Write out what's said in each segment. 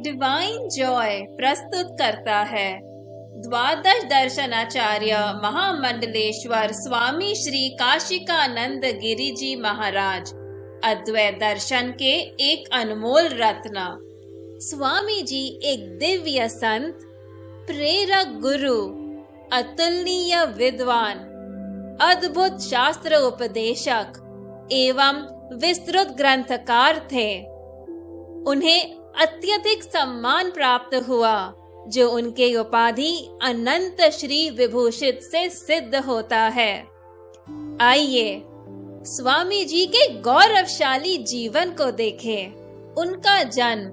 Divine Joy प्रस्तुत करता है द्वादश दर्शनाचार्य महामंडलेश्वर स्वामी श्री काशिकानंद गिरि जी महाराज अद्वैत दर्शन के एक अनमोल रत्न। स्वामी जी एक दिव्य संत, प्रेरक गुरु, अतुलनीय विद्वान, अद्भुत शास्त्र उपदेशक एवं विस्तृत ग्रंथकार थे। उन्हें अत्यधिक सम्मान प्राप्त हुआ, जो उनके उपाधि अनंत श्री विभूषित से सिद्ध होता है। आइए स्वामी जी के गौरवशाली जीवन को देखें। उनका जन्म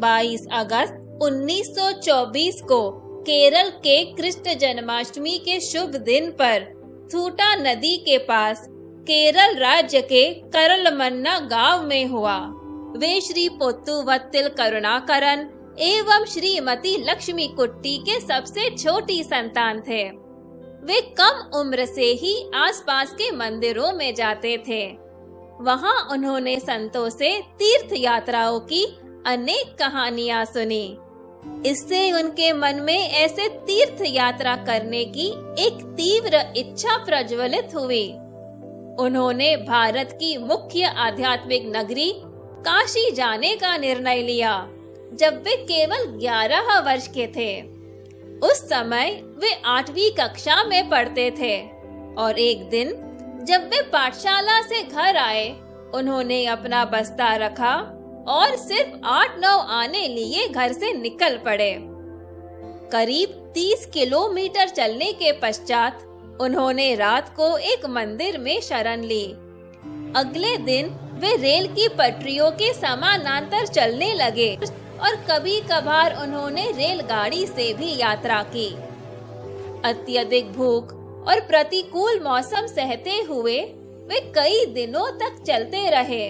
22 अगस्त 1924 को केरल के कृष्ण जन्माष्टमी के शुभ दिन पर थूटा नदी के पास केरल राज्य के करलमन्ना गांव में हुआ। वे श्री पोत्तुवत्तिल करुणाकरन एवं श्रीमती लक्ष्मी कुट्टी के सबसे छोटी संतान थे। वे कम उम्र से ही आसपास के मंदिरों में जाते थे। वहां उन्होंने संतों से तीर्थ यात्राओं की अनेक कहानियां सुनी। इससे उनके मन में ऐसे तीर्थ यात्रा करने की एक तीव्र इच्छा प्रज्वलित हुई। उन्होंने भारत की मुख्य आध्यात्मिक नगरी काशी जाने का निर्णय लिया जब वे केवल 11 वर्ष के थे। उस समय वे 8वीं कक्षा में पढ़ते थे और एक दिन जब वे पाठशाला से घर आए, उन्होंने अपना बस्ता रखा और सिर्फ 8-9 आने लिए घर से निकल पड़े। करीब 30 किलोमीटर चलने के पश्चात उन्होंने रात को एक मंदिर में शरण ली। अगले दिन वे रेल की पटरियों के समानांतर चलने लगे और कभी कभार उन्होंने रेलगाड़ी से भी यात्रा की। अत्यधिक भूख और प्रतिकूल मौसम सहते हुए वे कई दिनों तक चलते रहे।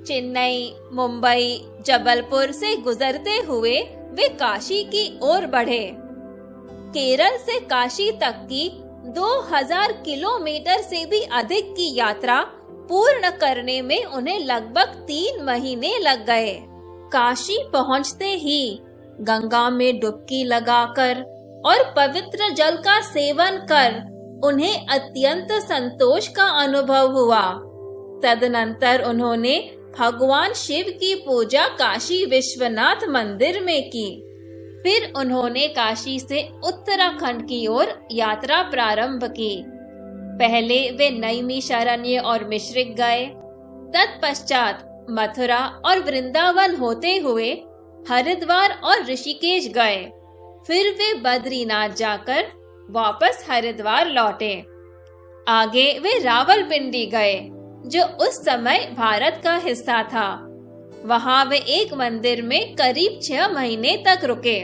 चेन्नई, मुंबई, जबलपुर से गुजरते हुए वे काशी की ओर बढ़े। केरल से काशी तक की 2000 किलोमीटर से भी अधिक की यात्रा पूर्ण करने में उन्हें लगभग 3 महीने लग गए। काशी पहुंचते ही गंगा में डुबकी लगाकर और पवित्र जल का सेवन कर उन्हें अत्यंत संतोष का अनुभव हुआ। तदनंतर उन्होंने भगवान शिव की पूजा काशी विश्वनाथ मंदिर में की। फिर उन्होंने काशी से उत्तराखंड की ओर यात्रा प्रारंभ की। पहले वे नैमिषारण्य और मिश्रिक गए। तत्पश्चात मथुरा और वृंदावन होते हुए हरिद्वार और ऋषिकेश गए। फिर वे बद्रीनाथ जाकर वापस हरिद्वार लौटे। आगे वे रावलपिंडी गए, जो उस समय भारत का हिस्सा था। वहां वे एक मंदिर में करीब 6 महीने तक रुके।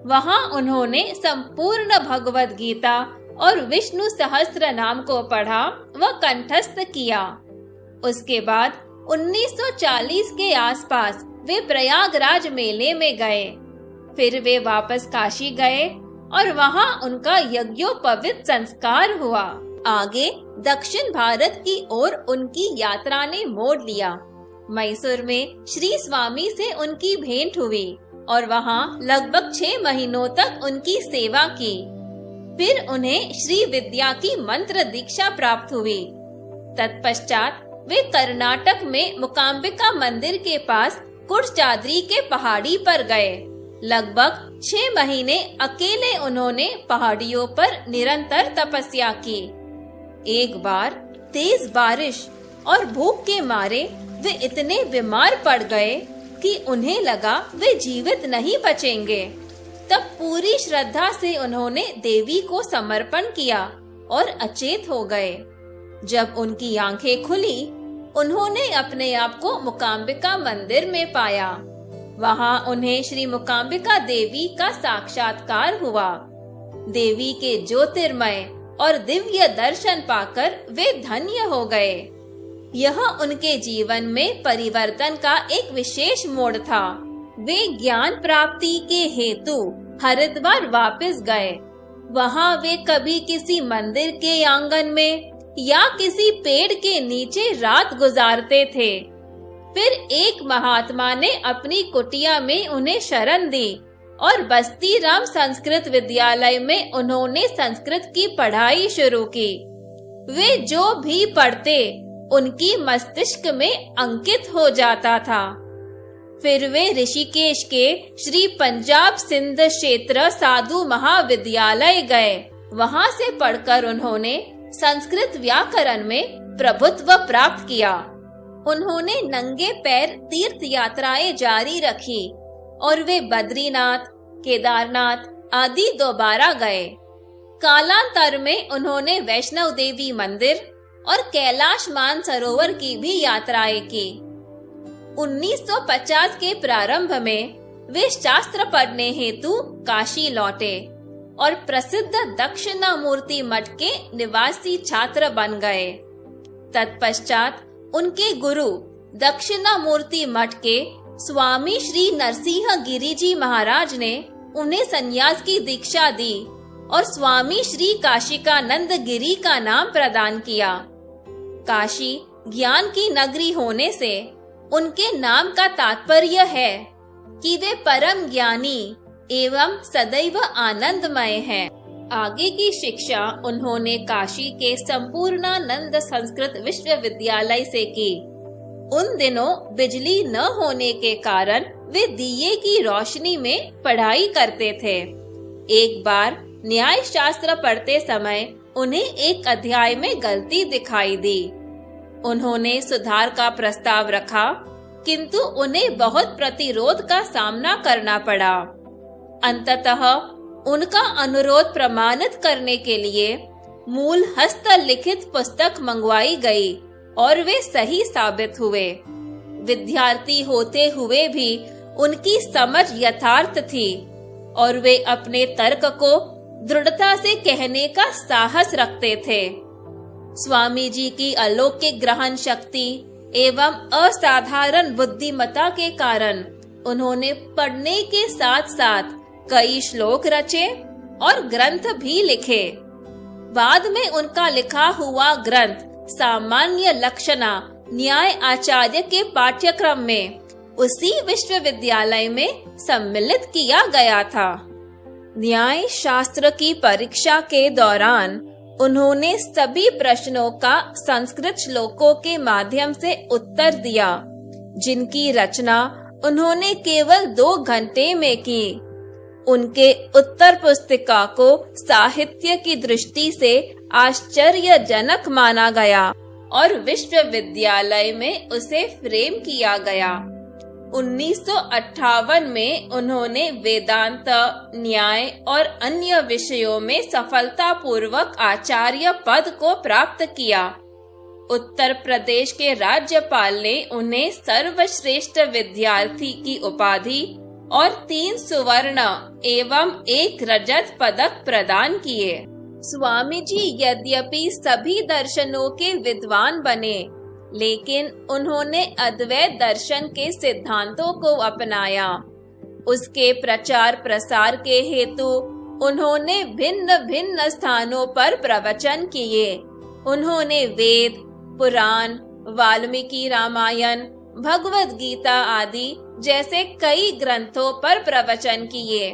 वहां उन्होंने संपूर्ण भगवद गीता और विष्णु सहस्त्र नाम को पढ़ा व कंठस्थ किया। उसके बाद 1940 के आसपास वे प्रयागराज मेले में गए। फिर वे वापस काशी गए और वहां उनका यज्ञोपवीत संस्कार हुआ। आगे दक्षिण भारत की ओर उनकी यात्रा ने मोड़ लिया। मैसूर में श्री स्वामी से उनकी भेंट हुई और वहां लगभग 6 महीनों तक उनकी सेवा की। फिर उन्हें श्री विद्या की मंत्र दीक्षा प्राप्त हुई। तत्पश्चात वे कर्नाटक में मुकाम्बिका मंदिर के पास कुडचाद्री के पहाड़ी पर गए। लगभग 6 महीने अकेले उन्होंने पहाड़ियों पर निरंतर तपस्या की। एक बार तेज बारिश और भूख के मारे वे इतने बीमार पड़ गए कि उन्हें लगा वे जीवित नहीं बचेंगे। तब पूरी श्रद्धा से उन्होंने देवी को समर्पण किया और अचेत हो गए। जब उनकी आंखें खुली, उन्होंने अपने आप को मुकाम्बिका मंदिर में पाया। वहां उन्हें श्री मुकाम्बिका देवी का साक्षात्कार हुआ। देवी के ज्योतिर्मय और दिव्य दर्शन पाकर वे धन्य हो गए। यह उनके जीवन में परिवर्तन का एक विशेष मोड़ था। वे ज्ञान प्राप्ति के हेतु हरिद्वार वापस गए। वहां वे कभी किसी मंदिर के आंगन में या किसी पेड़ के नीचे रात गुजारते थे। फिर एक महात्मा ने अपनी कुटिया में उन्हें शरण दी और बस्ती राम संस्कृत विद्यालय में उन्होंने संस्कृत की पढ़ाई शुरू की। वे जो भी पढ़ते उनकी मस्तिष्क में अंकित हो जाता था। फिर वे ऋषिकेश के श्री पंजाब सिंध क्षेत्र साधु महाविद्यालय गए। वहां से पढ़कर उन्होंने संस्कृत व्याकरण में प्रभुत्व प्राप्त किया। उन्होंने नंगे पैर तीर्थ यात्राएं जारी रखी और वे बद्रीनाथ, केदारनाथ आदि दोबारा गए। कालांतर में उन्होंने वैष्णव देवी मंदिर और कैलाश मानसरोवर की भी यात्राएं की। 1950 के प्रारंभ में वे शास्त्र पढ़ने हेतु काशी लौटे और प्रसिद्ध दक्षिणामूर्ति मठ के निवासी छात्र बन गए। तत्पश्चात उनके गुरु दक्षिणामूर्ति मठ के स्वामी श्री नरसिंह गिरि जी महाराज ने उन्हें संन्यास की दीक्षा दी और स्वामी श्री काशिकानंद गिरी का नाम प्रदान किया। काशी ज्ञान की नगरी होने से उनके नाम का तात्पर्य है कि वे परम ज्ञानी एवं सदैव आनंदमय हैं। आगे की शिक्षा उन्होंने काशी के संपूर्णानंद संस्कृत विश्वविद्यालय से की। उन दिनों बिजली न होने के कारण वे दिए की रोशनी में पढ़ाई करते थे। एक बार न्याय शास्त्र पढ़ते समय उन्हें एक अध्याय में गलती दिखाई दी। उन्होंने सुधार का प्रस्ताव रखा, किंतु उन्हें बहुत प्रतिरोध का सामना करना पड़ा। अंततः उनका अनुरोध प्रमाणित करने के लिए मूल हस्तलिखित पुस्तक मंगवाई गई और वे सही साबित हुए। विद्यार्थी होते हुए भी उनकी समझ यथार्थ थी और वे अपने तर्क को दृढ़ता से कहने का साहस रखते थे। स्वामी जी की अलौकिक ग्रहण शक्ति एवं असाधारण बुद्धिमत्ता के कारण उन्होंने पढ़ने के साथ साथ कई श्लोक रचे और ग्रंथ भी लिखे। बाद में उनका लिखा हुआ ग्रंथ सामान्य लक्षणा न्याय आचार्य के पाठ्यक्रम में उसी विश्वविद्यालय में सम्मिलित किया गया था। न्याय शास्त्र की परीक्षा के दौरान उन्होंने सभी प्रश्नों का संस्कृत श्लोकों के माध्यम से उत्तर दिया, जिनकी रचना उन्होंने केवल 2 घंटे में की। उनके उत्तर पुस्तिका को साहित्य की दृष्टि से आश्चर्यजनक माना गया और विश्वविद्यालय में उसे फ्रेम किया गया। 1958 में उन्होंने वेदांत, न्याय और अन्य विषयों में सफलतापूर्वक आचार्य पद को प्राप्त किया। उत्तर प्रदेश के राज्यपाल ने उन्हें सर्वश्रेष्ठ विद्यार्थी की उपाधि और 3 सुवर्ण एवं 1 रजत पदक प्रदान किए। स्वामी जी यद्यपि सभी दर्शनों के विद्वान बने, लेकिन उन्होंने अद्वैत दर्शन के सिद्धांतों को अपनाया। उसके प्रचार प्रसार के हेतु उन्होंने भिन्न भिन्न स्थानों पर प्रवचन किए। उन्होंने वेद, पुराण, वाल्मीकि रामायण, भगवद गीता आदि जैसे कई ग्रंथों पर प्रवचन किए।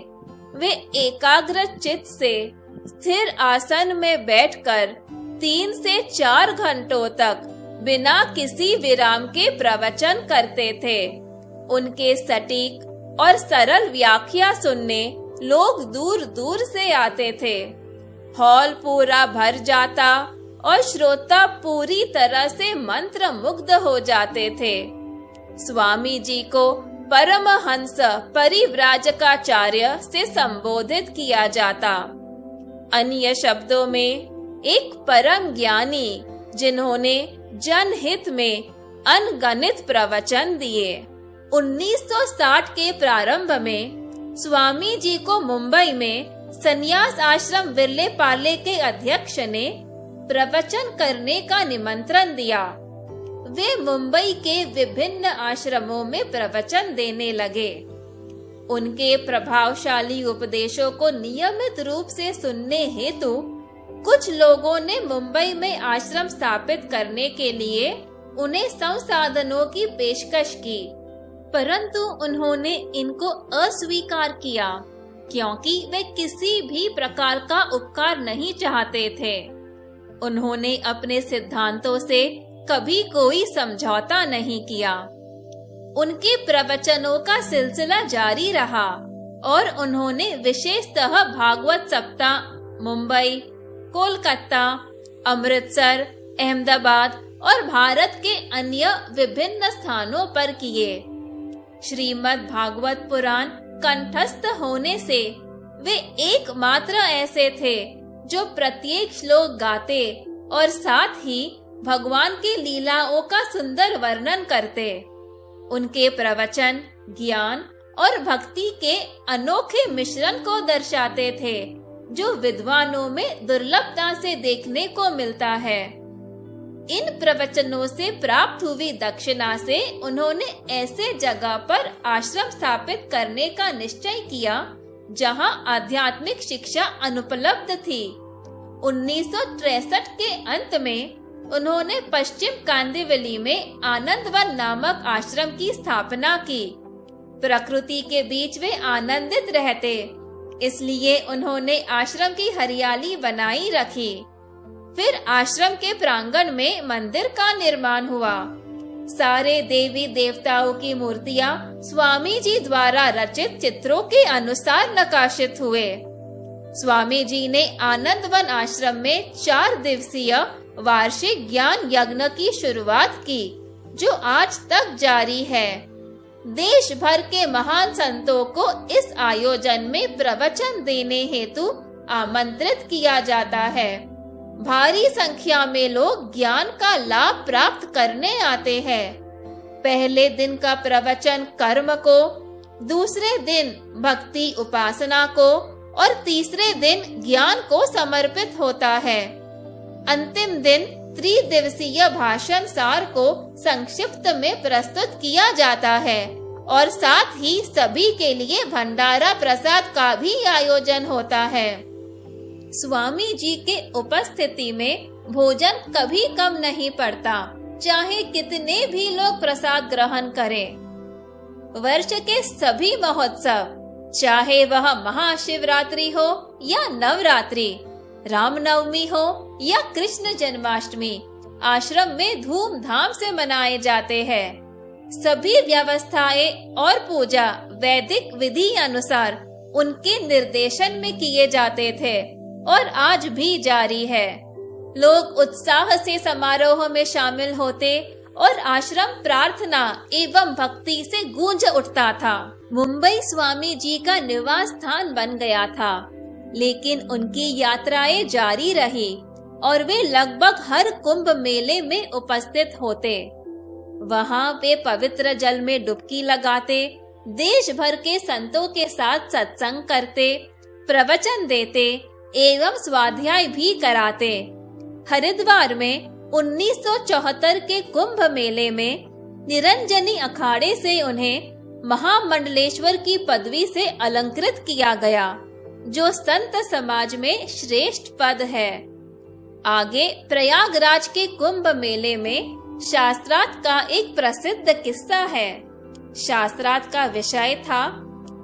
वे एकाग्र चित्त से स्थिर आसन में बैठकर 3 से 4 घंटों तक बिना किसी विराम के प्रवचन करते थे। उनके सटीक और सरल व्याख्या सुनने लोग दूर दूर से आते थे। हॉल पूरा भर जाता और श्रोता पूरी तरह से मंत्र मुग्ध हो जाते थे। स्वामी जी को परमहंस परिव्राजकाचार्य से संबोधित किया जाता। अन्य शब्दों में एक परम ज्ञानी जिन्होंने जनहित में अनगणित प्रवचन दिए। 1960 के प्रारंभ में स्वामी जी को मुंबई में संन्यास आश्रम विरले पार्ले के अध्यक्ष ने प्रवचन करने का निमंत्रण दिया। वे मुंबई के विभिन्न आश्रमों में प्रवचन देने लगे। उनके प्रभावशाली उपदेशों को नियमित रूप से सुनने हेतु कुछ लोगों ने मुंबई में आश्रम स्थापित करने के लिए उन्हें संसाधनों की पेशकश की, परंतु उन्होंने इनको अस्वीकार किया क्योंकि वे किसी भी प्रकार का उपकार नहीं चाहते थे। उन्होंने अपने सिद्धांतों से कभी कोई समझौता नहीं किया। उनके प्रवचनों का सिलसिला जारी रहा और उन्होंने विशेषतः भागवत सप्ताह मुंबई, कोलकाता, अमृतसर, अहमदाबाद और भारत के अन्य विभिन्न स्थानों पर किए। श्रीमद् भागवत पुराण कंठस्थ होने से वे एकमात्र ऐसे थे जो प्रत्येक श्लोक गाते और साथ ही भगवान की लीलाओं का सुंदर वर्णन करते। उनके प्रवचन ज्ञान और भक्ति के अनोखे मिश्रण को दर्शाते थे जो विद्वानों में दुर्लभता से देखने को मिलता है। इन प्रवचनों से प्राप्त हुई दक्षिणा से उन्होंने ऐसे जगह पर आश्रम स्थापित करने का निश्चय किया जहां आध्यात्मिक शिक्षा अनुपलब्ध थी। 1963 के अंत में उन्होंने पश्चिम कांदिवली में आनंदवन नामक आश्रम की स्थापना की। प्रकृति के बीच वे आनंदित रहते, इसलिए उन्होंने आश्रम की हरियाली बनाई रखी। फिर आश्रम के प्रांगण में मंदिर का निर्माण हुआ। सारे देवी देवताओं की मूर्तियां स्वामी जी द्वारा रचित चित्रों के अनुसार नकाशित हुए। स्वामी जी ने आनंदवन आश्रम में 4 दिवसीय वार्षिक ज्ञान यज्ञ की शुरुआत की, जो आज तक जारी है। देश भर के महान संतों को इस आयोजन में प्रवचन देने हेतु आमंत्रित किया जाता है। भारी संख्या में लोग ज्ञान का लाभ प्राप्त करने आते हैं। पहले दिन का प्रवचन कर्म को, दूसरे दिन भक्ति उपासना को और तीसरे दिन ज्ञान को समर्पित होता है। अंतिम दिन त्रिदिवसीय भाषण सार को संक्षिप्त में प्रस्तुत किया जाता है और साथ ही सभी के लिए भंडारा प्रसाद का भी आयोजन होता है। स्वामी जी के उपस्थिति में भोजन कभी कम नहीं पड़ता, चाहे कितने भी लोग प्रसाद ग्रहण करें। वर्ष के सभी महोत्सव, चाहे वह महाशिवरात्रि हो या नवरात्रि, रामनवमी हो या कृष्ण जन्माष्टमी, आश्रम में धूमधाम से मनाए जाते हैं। सभी व्यवस्थाएं और पूजा वैदिक विधि अनुसार उनके निर्देशन में किए जाते थे और आज भी जारी है। लोग उत्साह से समारोह में शामिल होते और आश्रम प्रार्थना एवं भक्ति से गूंज उठता था। मुंबई स्वामी जी का निवास स्थान बन गया था, लेकिन उनकी यात्राएं जारी रही और वे लगभग हर कुंभ मेले में उपस्थित होते। वहां वे पवित्र जल में डुबकी लगाते, देश भर के संतों के साथ सत्संग करते, प्रवचन देते एवं स्वाध्याय भी कराते। हरिद्वार में 1974 के कुंभ मेले में निरंजनी अखाड़े से उन्हें महामंडलेश्वर की पदवी से अलंकृत किया गया, जो संत समाज में श्रेष्ठ पद है। आगे प्रयागराज के कुंभ मेले में शास्त्रार्थ का एक प्रसिद्ध किस्सा है। शास्त्रार्थ का विषय था,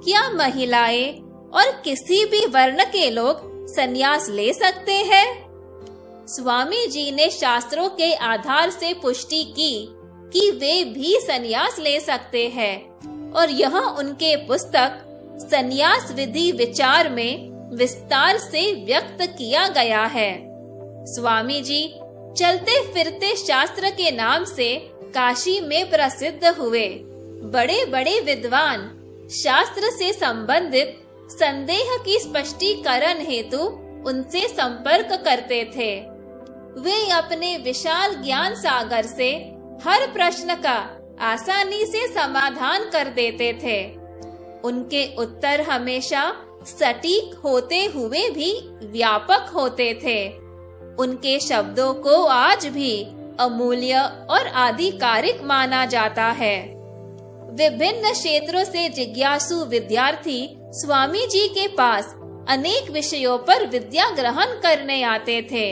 क्या महिलाएं और किसी भी वर्ण के लोग संन्यास ले सकते हैं? स्वामी जी ने शास्त्रों के आधार से पुष्टि की कि वे भी संन्यास ले सकते हैं और यह उनके पुस्तक संन्यास विधि विचार में विस्तार से व्यक्त किया गया है। स्वामी जी चलते फिरते शास्त्र के नाम से काशी में प्रसिद्ध हुए। बड़े बड़े विद्वान शास्त्र से संबंधित संदेह की स्पष्टीकरण हेतु उनसे संपर्क करते थे। वे अपने विशाल ज्ञान सागर से हर प्रश्न का आसानी से समाधान कर देते थे। उनके उत्तर हमेशा सटीक होते हुए भी व्यापक होते थे। उनके शब्दों को आज भी अमूल्य और आधिकारिक माना जाता है। विभिन्न क्षेत्रों से जिज्ञासु विद्यार्थी स्वामी जी के पास अनेक विषयों पर विद्या ग्रहण करने आते थे।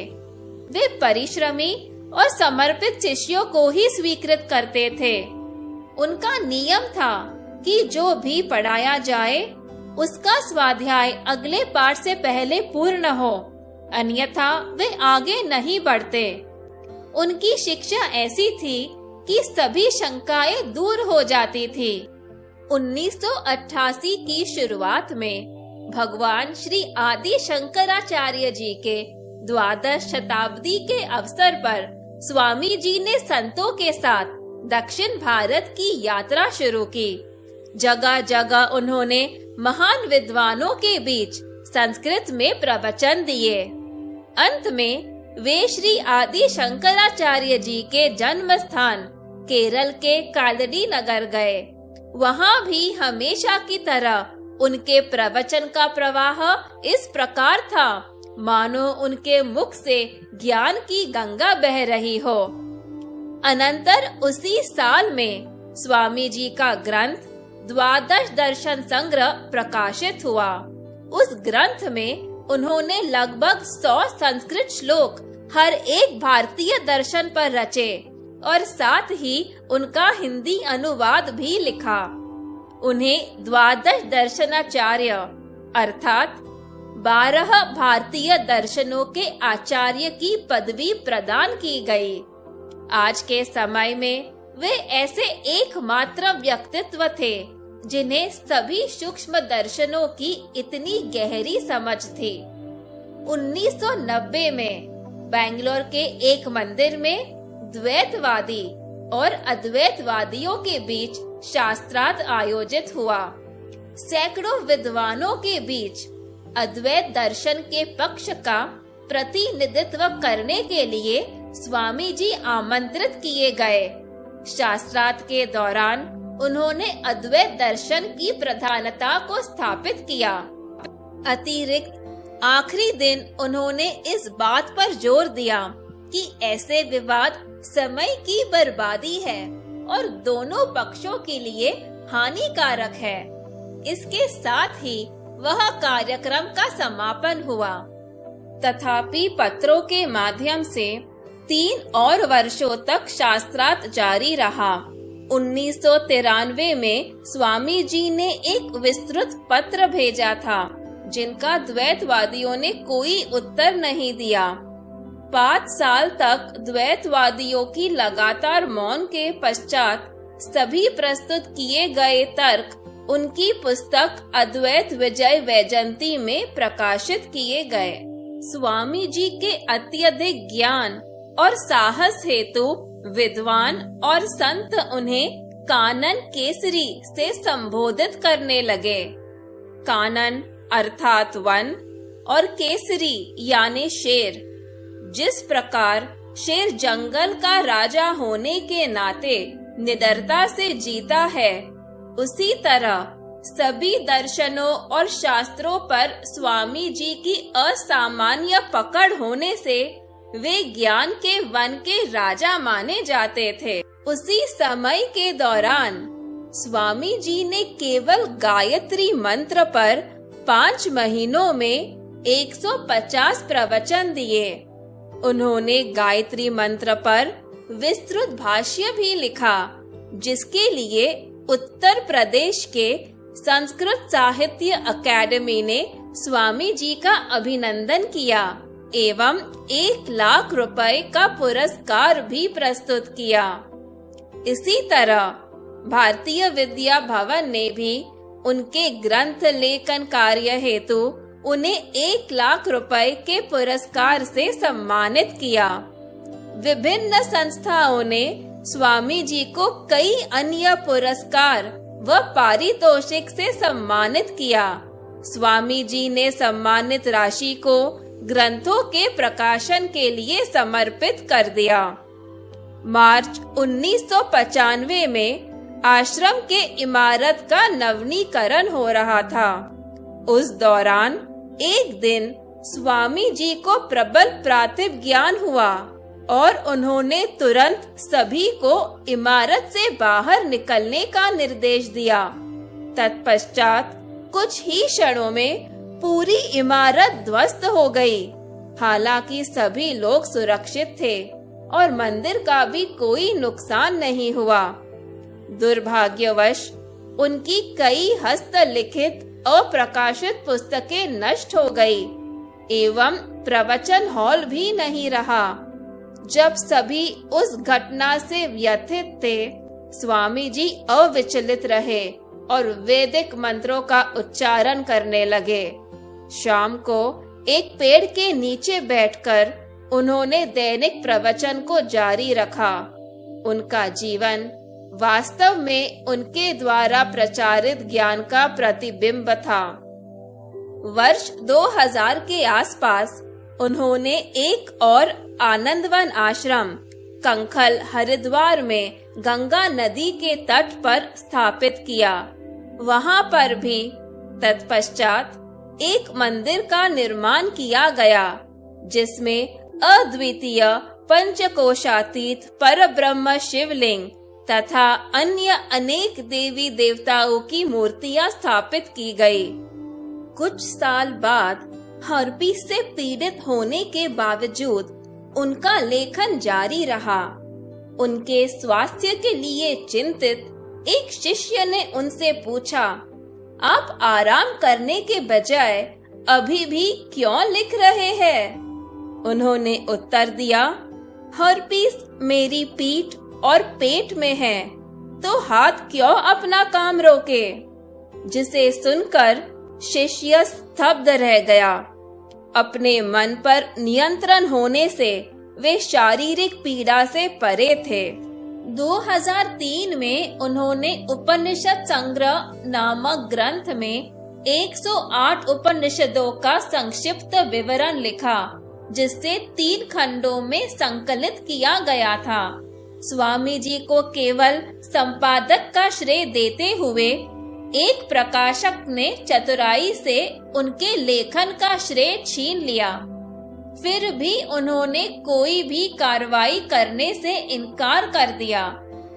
वे परिश्रमी और समर्पित शिष्यों को ही स्वीकृत करते थे। उनका नियम था कि जो भी पढ़ाया जाए उसका स्वाध्याय अगले पाठ से पहले पूर्ण हो, अन्यथा वे आगे नहीं बढ़ते। उनकी शिक्षा ऐसी थी कि सभी शंकाएं दूर हो जाती थी। 1988 की शुरुआत में भगवान श्री आदि शंकराचार्य जी के द्वादश शताब्दी के अवसर पर स्वामी जी ने संतों के साथ दक्षिण भारत की यात्रा शुरू की। जगह जगह उन्होंने महान विद्वानों के बीच संस्कृत में प्रवचन दिए। अंत में वे श्री आदि शंकराचार्य जी के जन्म स्थान केरल के कालड़ी नगर गए। वहां भी हमेशा की तरह उनके प्रवचन का प्रवाह इस प्रकार था मानो उनके मुख से ज्ञान की गंगा बह रही हो। अनंतर उसी साल में स्वामी जी का ग्रंथ द्वादश दर्शन संग्रह प्रकाशित हुआ। उस ग्रंथ में उन्होंने लगभग 100 संस्कृत श्लोक हर एक भारतीय दर्शन पर रचे और साथ ही उनका हिंदी अनुवाद भी लिखा। उन्हें द्वादश दर्शनाचार्य अर्थात 12 भारतीय दर्शनों के आचार्य की पदवी प्रदान की गई। आज के समय में वे ऐसे एकमात्र व्यक्तित्व थे जिन्हें सभी सूक्ष्म दर्शनों की इतनी गहरी समझ थी। 1990 में बेंगलोर के एक मंदिर में द्वैतवादी और अद्वैतवादियों के बीच शास्त्रार्थ आयोजित हुआ। सैकड़ों विद्वानों के बीच अद्वैत दर्शन के पक्ष का प्रतिनिधित्व करने के लिए स्वामी जी आमंत्रित किए गए। शास्त्रार्थ के दौरान उन्होंने अद्वैत दर्शन की प्रधानता को स्थापित किया। अतिरिक्त आखिरी दिन उन्होंने इस बात पर जोर दिया कि ऐसे विवाद समय की बर्बादी है और दोनों पक्षों के लिए हानिकारक है। इसके साथ ही वह कार्यक्रम का समापन हुआ। तथापि पत्रों के माध्यम से 3 और वर्षों तक शास्त्रार्थ जारी रहा। 1993 में स्वामी जी ने एक विस्तृत पत्र भेजा था जिनका द्वैतवादियों ने कोई उत्तर नहीं दिया। 5 साल तक द्वैतवादियों की लगातार मौन के पश्चात सभी प्रस्तुत किए गए तर्क उनकी पुस्तक अद्वैत विजय वैजयंती में प्रकाशित किए गए। स्वामी जी के अत्यधिक ज्ञान और साहस हेतु विद्वान और संत उन्हें कानन केसरी से संबोधित करने लगे। कानन अर्थात वन और केसरी यानी शेर। जिस प्रकार शेर जंगल का राजा होने के नाते निडरता से जीता है, उसी तरह सभी दर्शनों और शास्त्रों पर स्वामी जी की असामान्य पकड़ होने से वे ज्ञान के वन के राजा माने जाते थे। उसी समय के दौरान स्वामी जी ने केवल गायत्री मंत्र पर 5 महीनों में 150 प्रवचन दिए। उन्होंने गायत्री मंत्र पर विस्तृत भाष्य भी लिखा, जिसके लिए उत्तर प्रदेश के संस्कृत साहित्य अकादमी ने स्वामी जी का अभिनंदन किया एवं 1 लाख रुपए का पुरस्कार भी प्रस्तुत किया। इसी तरह भारतीय विद्या भवन ने भी उनके ग्रंथ लेखन कार्य हेतु उन्हें 1 लाख रुपए के पुरस्कार से सम्मानित किया। विभिन्न संस्थाओं ने स्वामी जी को कई अन्य पुरस्कार व पारितोषिक से सम्मानित किया। स्वामी जी ने सम्मानित राशि को ग्रंथों के प्रकाशन के लिए समर्पित कर दिया। मार्च 1995 में आश्रम के इमारत का नवीनीकरण हो रहा था। उस दौरान एक दिन स्वामी जी को प्रबल प्रातिभ ज्ञान हुआ और उन्होंने तुरंत सभी को इमारत से बाहर निकलने का निर्देश दिया। तत्पश्चात कुछ ही क्षणों में पूरी इमारत ध्वस्त हो गई। हालांकि सभी लोग सुरक्षित थे और मंदिर का भी कोई नुकसान नहीं हुआ। दुर्भाग्यवश उनकी कई हस्तलिखित अप्रकाशित पुस्तकें नष्ट हो गई एवं प्रवचन हॉल भी नहीं रहा। जब सभी उस घटना से व्यथित थे, स्वामी जी अविचलित रहे और वैदिक मंत्रों का उच्चारण करने लगे। शाम को एक पेड़ के नीचे बैठकर उन्होंने दैनिक प्रवचन को जारी रखा। उनका जीवन वास्तव में उनके द्वारा प्रचारित ज्ञान का प्रतिबिंब था। वर्ष 2000 के आसपास उन्होंने एक और आनंदवन आश्रम कंखल हरिद्वार में गंगा नदी के तट पर स्थापित किया। वहां पर भी तत्पश्चात एक मंदिर का निर्माण किया गया, जिसमें अद्वितीय पंचकोशातीत परब्रह्म शिवलिंग तथा अन्य अनेक देवी देवताओं की मूर्तियां स्थापित की गई। कुछ साल बाद हर्पीस से पीड़ित होने के बावजूद उनका लेखन जारी रहा। उनके स्वास्थ्य के लिए चिंतित एक शिष्य ने उनसे पूछा, आप आराम करने के बजाय अभी भी क्यों लिख रहे हैं? उन्होंने उत्तर दिया, हर्पीस मेरी पीठ और पेट में है, तो हाथ क्यों अपना काम रोके? जिसे सुनकर शिष्य स्तब्ध रह गया। अपने मन पर नियंत्रण होने से वे शारीरिक पीड़ा से परे थे। 2003 में उन्होंने उपनिषद संग्रह नामक ग्रंथ में 108 उपनिषदों का संक्षिप्त विवरण लिखा, जिसे 3 खंडों में संकलित किया गया था। स्वामी जी को केवल संपादक का श्रेय देते हुए एक प्रकाशक ने चतुराई से उनके लेखन का श्रेय छीन लिया। फिर भी उन्होंने कोई भी कार्रवाई करने से इनकार कर दिया,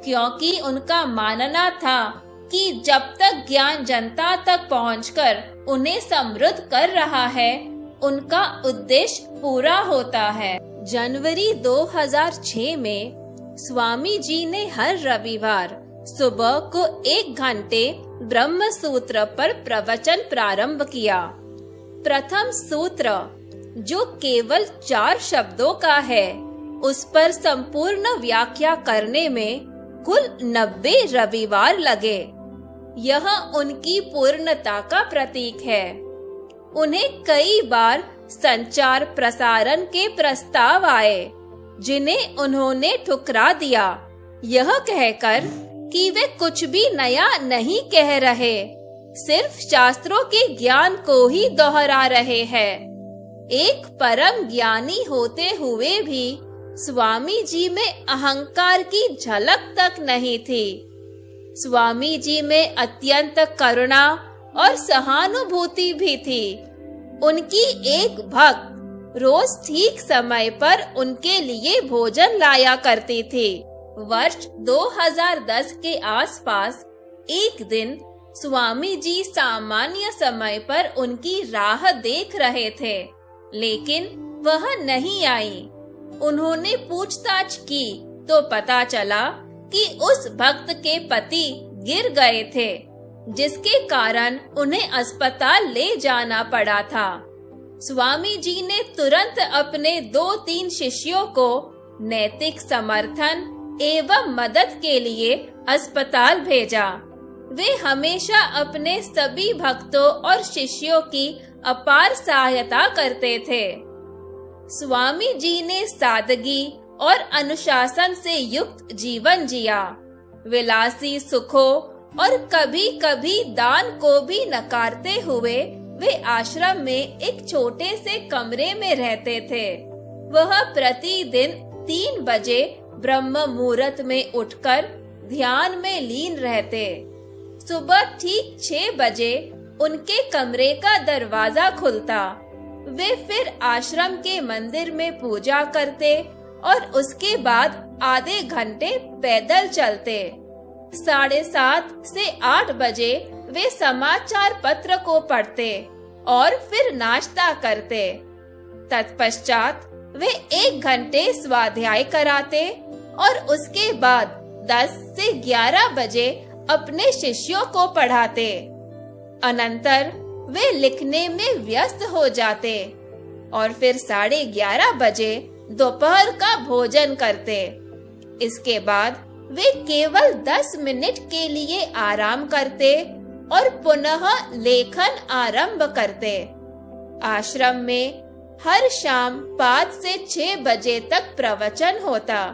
क्योंकि उनका मानना था कि जब तक ज्ञान जनता तक पहुंचकर उन्हें समृद्ध कर रहा है, उनका उद्देश्य पूरा होता है। जनवरी 2006 में स्वामी जी ने हर रविवार सुबह को 1 घंटे ब्रह्म सूत्र पर प्रवचन प्रारंभ किया। प्रथम सूत्र, जो केवल 4 शब्दों का है, उस पर संपूर्ण व्याख्या करने में कुल 90 रविवार लगे। यह उनकी पूर्णता का प्रतीक है। उन्हें कई बार संचार प्रसारण के प्रस्ताव आए, जिन्हें उन्होंने ठुकरा दिया, यह कहकर कि वे कुछ भी नया नहीं कह रहे, सिर्फ शास्त्रों के ज्ञान को ही दोहरा रहे हैं। एक परम ज्ञानी होते हुए भी स्वामी जी में अहंकार की झलक तक नहीं थी। स्वामी जी में अत्यंत करुणा और सहानुभूति भी थी। उनकी एक भक्त रोज ठीक समय पर उनके लिए भोजन लाया करती थी। वर्ष 2010 के आसपास एक दिन स्वामी जी सामान्य समय पर उनकी राह देख रहे थे, लेकिन वह नहीं आई। उन्होंने पूछताछ की तो पता चला कि उस भक्त के पति गिर गए थे, जिसके कारण उन्हें अस्पताल ले जाना पड़ा था। स्वामी जी ने तुरंत अपने 2-3 शिष्यों को नैतिक समर्थन एवं मदद के लिए अस्पताल भेजा। वे हमेशा अपने सभी भक्तों और शिष्यों की अपार सहायता करते थे। स्वामी जी ने सादगी और अनुशासन से युक्त जीवन जिया। विलासी सुखों और कभी कभी दान को भी नकारते हुए वे आश्रम में एक छोटे से कमरे में रहते थे। वह प्रतिदिन 3 बजे ब्रह्म मुहूर्त में उठकर ध्यान में लीन रहते। सुबह ठीक 6 बजे उनके कमरे का दरवाजा खुलता। वे फिर आश्रम के मंदिर में पूजा करते और उसके बाद आधे घंटे पैदल चलते। 7:30 से 8 बजे वे समाचार पत्र को पढ़ते और फिर नाश्ता करते। तत्पश्चात वे 1 घंटे स्वाध्याय कराते और उसके बाद 10 से 11 बजे अपने शिष्यों को पढ़ाते। अनंतर वे लिखने में व्यस्त हो जाते और फिर 11:30 बजे दोपहर का भोजन करते। इसके बाद वे केवल 10 मिनट के लिए आराम करते और पुनः लेखन आरंभ करते। आश्रम में हर शाम 5 से 6 बजे तक प्रवचन होता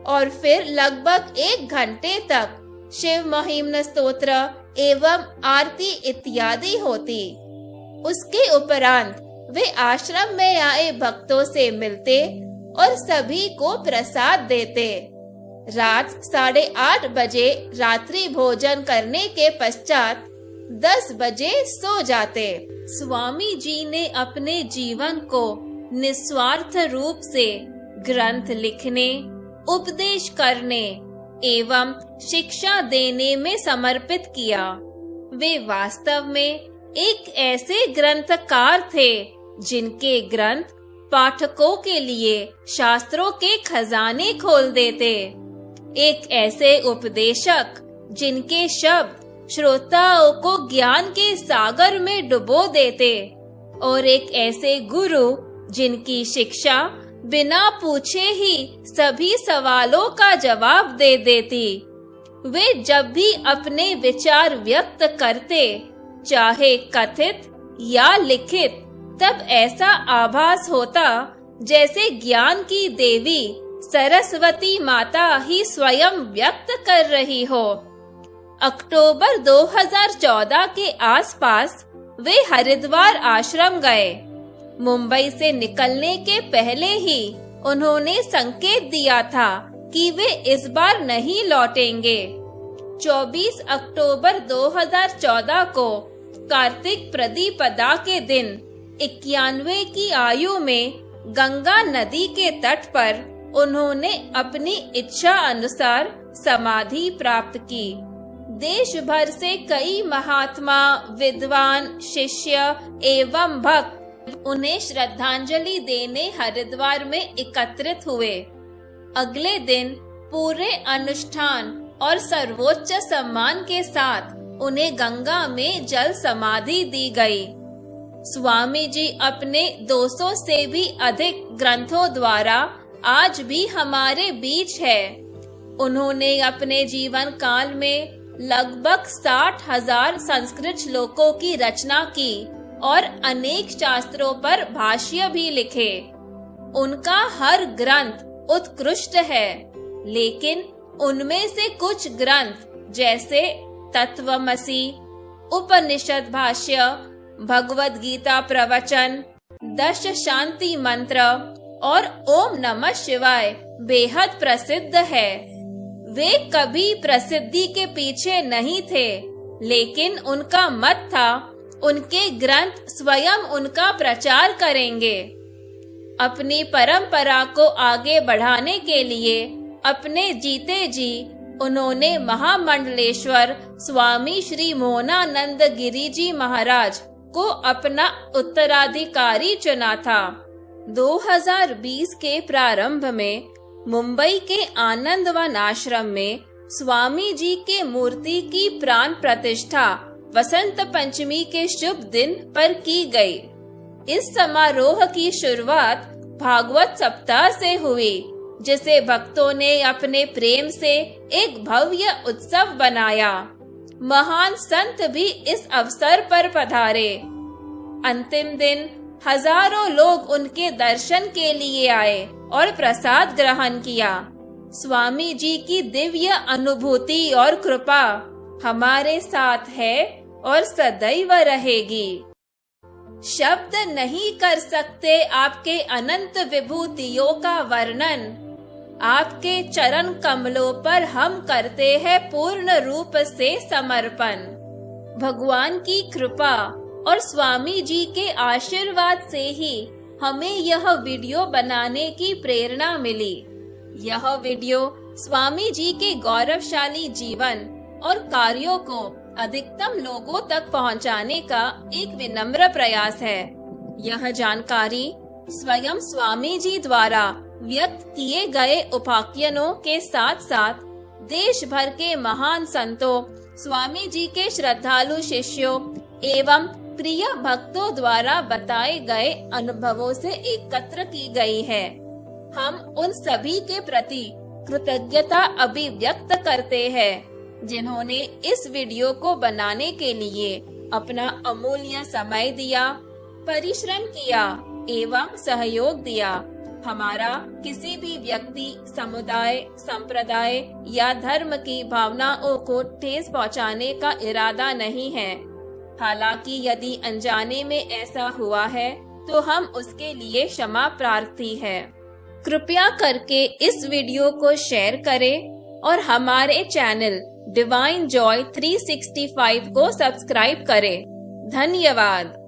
और फिर लगभग 1 घंटे तक शिव महिम्न स्तोत्र एवं आरती इत्यादि होती। उसके उपरांत वे आश्रम में आए भक्तों से मिलते और सभी को प्रसाद देते। रात 8:30 बजे रात्रि भोजन करने के पश्चात 10 बजे सो जाते। स्वामी जी ने अपने जीवन को निस्वार्थ रूप से ग्रंथ लिखने, उपदेश करने एवं शिक्षा देने में समर्पित किया। वे वास्तव में एक ऐसे ग्रंथकार थे जिनके ग्रंथ पाठकों के लिए शास्त्रों के खजाने खोल देते। एक ऐसे उपदेशक जिनके शब्द श्रोताओं को ज्ञान के सागर में डुबो देते और एक ऐसे गुरु जिनकी शिक्षा बिना पूछे ही सभी सवालों का जवाब दे देती। वे जब भी अपने विचार व्यक्त करते, चाहे कथित या लिखित, तब ऐसा आभास होता जैसे ज्ञान की देवी सरस्वती माता ही स्वयं व्यक्त कर रही हो। अक्टूबर 2014 के आसपास वे हरिद्वार आश्रम गए। मुंबई से निकलने के पहले ही उन्होंने संकेत दिया था कि वे इस बार नहीं लौटेंगे। 24 अक्टूबर 2014 को कार्तिक प्रतिपदा के दिन 91 की आयु में गंगा नदी के तट पर उन्होंने अपनी इच्छा अनुसार समाधि प्राप्त की। देश भर से कई महात्मा, विद्वान, शिष्य एवं भक्त उन्हें श्रद्धांजलि देने हरिद्वार में एकत्रित हुए। अगले दिन पूरे अनुष्ठान और सर्वोच्च सम्मान के साथ उन्हें गंगा में जल समाधि दी गई। स्वामी जी अपने 200 से भी अधिक ग्रंथों द्वारा आज भी हमारे बीच है। उन्होंने अपने जीवन काल में लगभग 60,000 संस्कृत श्लोकों की रचना की और अनेक शास्त्रों पर भाष्य भी लिखे। उनका हर ग्रंथ उत्कृष्ट है, लेकिन उनमें से कुछ ग्रंथ जैसे तत्वमसि, उपनिषद भाष्य, भगवद गीता प्रवचन, 10 शांति मंत्र और ओम नमः शिवाय बेहद प्रसिद्ध है। वे कभी प्रसिद्धि के पीछे नहीं थे, लेकिन उनका मत था उनके ग्रंथ स्वयं उनका प्रचार करेंगे। अपनी परंपरा को आगे बढ़ाने के लिए अपने जीते जी उन्होंने महामंडलेश्वर स्वामी श्री मोहनानंद गिरी जी महाराज को अपना उत्तराधिकारी चुना था। 2020 के प्रारंभ में मुंबई के आनंदवन आश्रम में स्वामी जी के मूर्ति की प्राण प्रतिष्ठा वसंत पंचमी के शुभ दिन पर की गई। इस समारोह की शुरुआत भागवत सप्ताह से हुई, जिसे भक्तों ने अपने प्रेम से एक भव्य उत्सव बनाया। महान संत भी इस अवसर पर पधारे। अंतिम दिन हजारों लोग उनके दर्शन के लिए आए और प्रसाद ग्रहण किया। स्वामी जी की दिव्य अनुभूति और कृपा हमारे साथ है और सदैव रहेगी। शब्द नहीं कर सकते आपके अनंत विभूतियों का वर्णन। आपके चरण कमलों पर हम करते हैं पूर्ण रूप से समर्पण। भगवान की कृपा और स्वामी जी के आशीर्वाद से ही हमें यह वीडियो बनाने की प्रेरणा मिली। यह वीडियो स्वामी जी के गौरवशाली जीवन और कार्यों को अधिकतम लोगों तक पहुंचाने का एक विनम्र प्रयास है। यह जानकारी स्वयं स्वामी जी द्वारा व्यक्त किए गए उपाख्यानों के साथ साथ देश भर के महान संतों, स्वामी जी के श्रद्धालु शिष्यों एवं प्रिय भक्तों द्वारा बताए गए अनुभवों से एकत्र की गई है। हम उन सभी के प्रति कृतज्ञता अभिव्यक्त करते हैं जिन्होंने इस वीडियो को बनाने के लिए अपना अमूल्य समय दिया, परिश्रम किया एवं सहयोग दिया। हमारा किसी भी व्यक्ति, समुदाय, संप्रदाय या धर्म की भावनाओं को ठेस पहुंचाने का इरादा नहीं है। हालांकि यदि अनजाने में ऐसा हुआ है तो हम उसके लिए क्षमा प्रार्थी है। कृपया करके इस वीडियो को शेयर करें और हमारे चैनल डिवाइन जॉय 365 को सब्सक्राइब करें। धन्यवाद।